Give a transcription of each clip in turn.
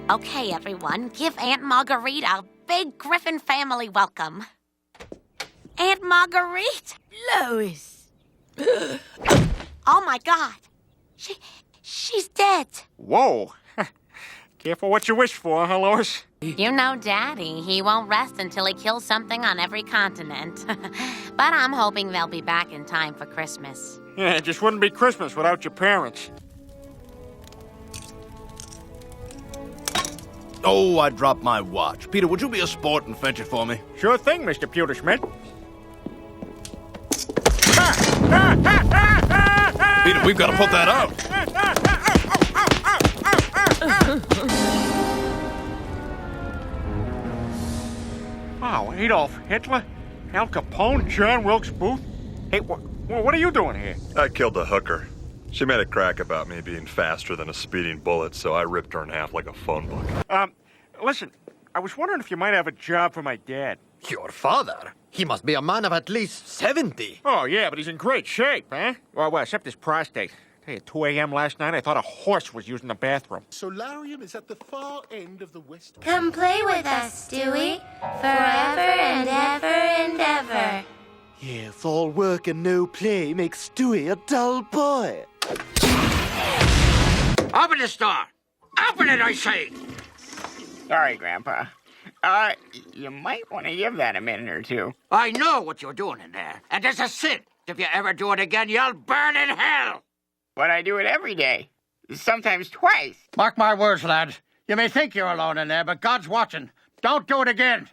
Okay, everyone, give Aunt Marguerite a big Griffin family welcome. Aunt Marguerite! Lois! Oh, my God. She's dead. Whoa. Careful what you wish for, huh, Lois? You know Daddy. He won't rest until he kills something on every continent. But I'm hoping they'll be back in time for Christmas. Yeah, it just wouldn't be Christmas without your parents. Oh, I dropped my watch. Peter, would you be a sport and fetch it for me? Sure thing, Mr. Pewterschmidt. Peter, we've got to put that out. Wow, Adolf Hitler, Al Capone, John Wilkes Booth. Hey, what are you doing here? I killed a hooker. She made a crack about me being faster than a speeding bullet, so I ripped her in half like a phone book. Listen, I was wondering if you might have a job for my dad. Your father? He must be a man of at least 70. Oh, yeah, but he's in great shape, huh? Well, except his prostate. Hey, at 2 a.m. last night, I thought a horse was using the bathroom. Solarium is at the far end of the west. Come play with us, Stewie. Forever and ever and ever. Yes, all work and no play makes Stewie a dull boy. Open the store! Open it, I say! Sorry, Grandpa. You might want to give that a minute or two. I know what you're doing in there, and it's a sin. If you ever do it again, you'll burn in hell! But I do it every day. Sometimes twice. Mark my words, lad. You may think you're alone in there, but God's watching. Don't do it again.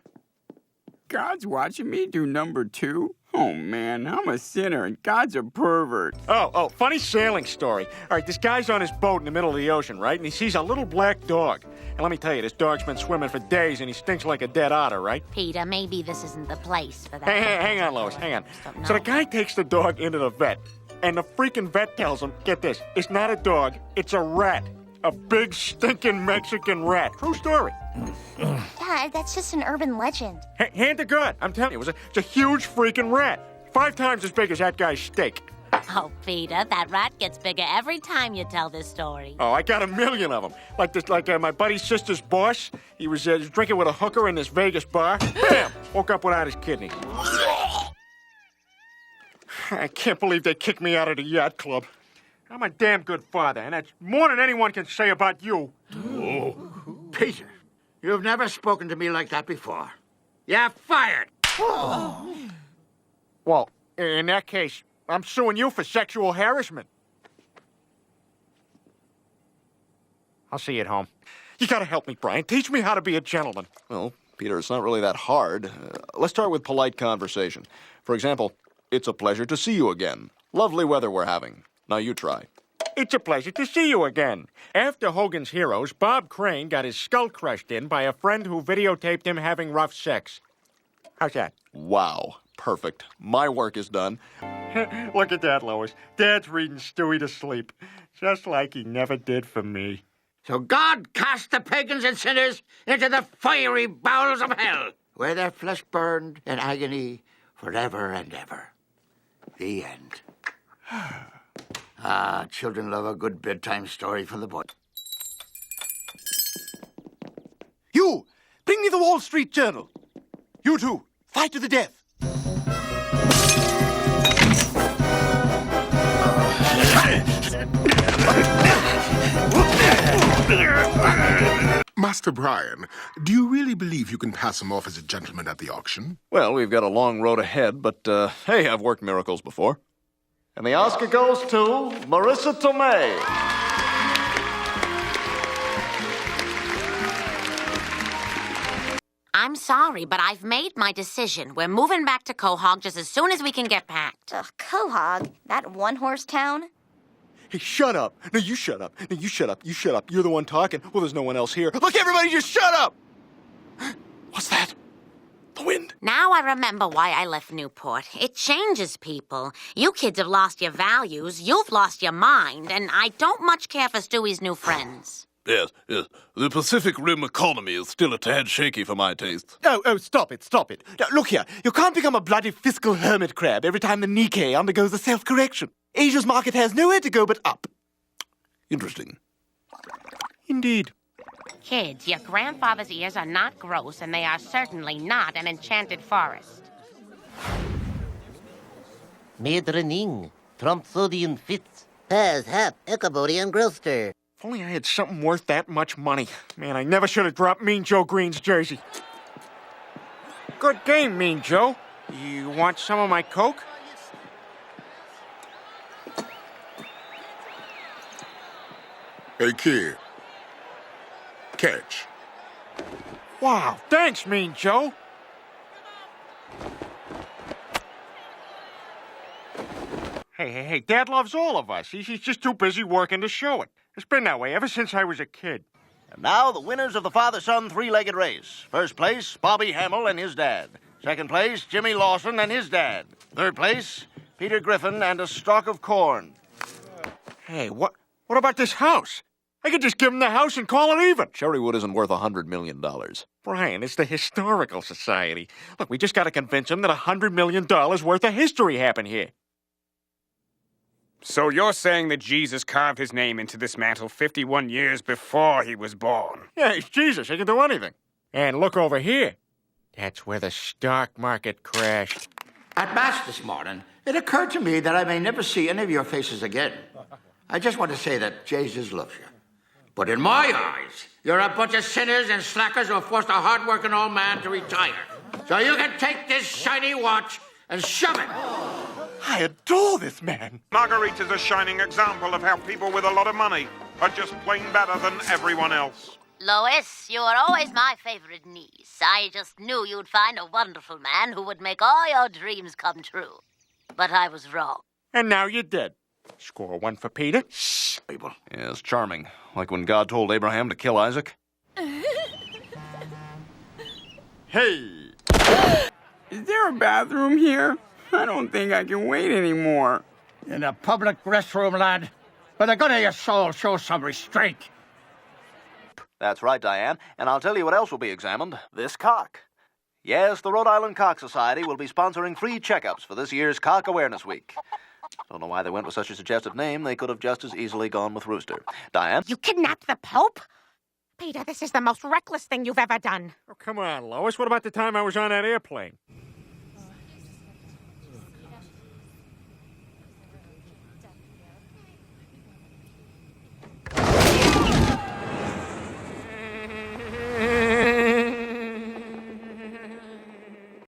God's watching me do number 2? Oh, man, I'm a sinner, and God's a pervert. Oh, funny sailing story. All right, this guy's on his boat in the middle of the ocean, right? And he sees a little black dog. And let me tell you, this dog's been swimming for days, and he stinks like a dead otter, right? Peter, maybe this isn't the place for that. Hey, hang on, Lois, hang on. So the guy takes the dog into the vet, and the freaking vet tells him, get this, it's not a dog, it's a rat. A big, stinking Mexican rat. True story. Dad, that's just an urban legend. Hand to God, I'm telling you, it's a huge freaking rat. 5 times as big as that guy's steak. Oh, Peter, that rat gets bigger every time you tell this story. Oh, I got a million of them. Like my buddy's sister's boss. He was drinking with a hooker in this Vegas bar. Bam! Woke up without his kidneys. I can't believe they kicked me out of the yacht club. I'm a damn good father, and that's more than anyone can say about you. Oh. Peter, you've never spoken to me like that before. You're fired. Oh. Well, in that case, I'm suing you for sexual harassment. I'll see you at home. You gotta help me, Brian. Teach me how to be a gentleman. Well, Peter, it's not really that hard. Let's start with polite conversation. For example, it's a pleasure to see you again. Lovely weather we're having. Now you try. It's a pleasure to see you again. After Hogan's Heroes, Bob Crane got his skull crushed in by a friend who videotaped him having rough sex. How's that? Wow. Perfect. My work is done. Look at that, Lois. Dad's reading Stewie to sleep. Just like he never did for me. So God cast the pagans and sinners into the fiery bowels of hell, where their flesh burned in agony forever and ever. The end. Children love a good bedtime story for the boy. You! Bring me the Wall Street Journal. You two, fight to the death. Master Brian, do you really believe you can pass him off as a gentleman at the auction? Well, we've got a long road ahead, but, hey, I've worked miracles before. And the Oscar goes to Marissa Tomei. I'm sorry, but I've made my decision. We're moving back to Quahog just as soon as we can get packed. Ugh, Quahog? That one-horse town? Hey, shut up. No, you shut up. No, you shut up. You shut up. You're the one talking. Well, there's no one else here. Look, everybody, just shut up! What's that? The wind. Now I remember why I left Newport. It changes people. You kids have lost your values, you've lost your mind, and I don't much care for Stewie's new friends. Yes. The Pacific Rim economy is still a tad shaky for my taste. Oh, stop it. Now, look here, you can't become a bloody fiscal hermit crab every time the Nikkei undergoes a self-correction. Asia's market has nowhere to go but up. Interesting. Indeed. Kids, your grandfather's ears are not gross, and they are certainly not an enchanted forest. Medrening, Trumpsodian Fitz, Paz Hap, Echabodian Groster. If only I had something worth that much money. Man, I never should have dropped Mean Joe Green's jersey. Good game, Mean Joe. You want some of my Coke? Hey, kid. Catch. Wow, thanks, Mean Joe. Hey, Dad loves all of us. He's just too busy working to show it. It's been that way ever since I was a kid. And now the winners of the father-son three-legged race. First place, Bobby Hamill and his dad. Second place, Jimmy Lawson and his dad. Third place, Peter Griffin and a stalk of corn. Hey, what about this house? I could just give him the house and call it even. Cherrywood isn't worth $100 million. Brian, it's the Historical Society. Look, we just got to convince him that $100 million worth of history happened here. So you're saying that Jesus carved his name into this mantle 51 years before he was born? Yeah, he's Jesus. He can do anything. And look over here. That's where the stock market crashed. At Mass this morning, it occurred to me that I may never see any of your faces again. I just want to say that Jesus loves you. But in my eyes, you're a bunch of sinners and slackers who have forced a hard-working old man to retire. So you can take this shiny watch and shove it. I adore this man. Marguerite is a shining example of how people with a lot of money are just plain better than everyone else. Lois, you were always my favorite niece. I just knew you'd find a wonderful man who would make all your dreams come true. But I was wrong. And now you're dead. Score one for Peter. Shh, people. Yes, charming. Like when God told Abraham to kill Isaac. Hey! Is there a bathroom here? I don't think I can wait anymore. In a public restroom, lad. For the good of your soul, show some restraint. That's right, Diane. And I'll tell you what else will be examined. This cock. Yes, the Rhode Island Cock Society will be sponsoring free checkups for this year's Cock Awareness Week. Don't know why they went with such a suggestive name. They could have just as easily gone with Rooster. Diane? You kidnapped the Pope? Peter, this is the most reckless thing you've ever done. Oh, come on, Lois. What about the time I was on that airplane?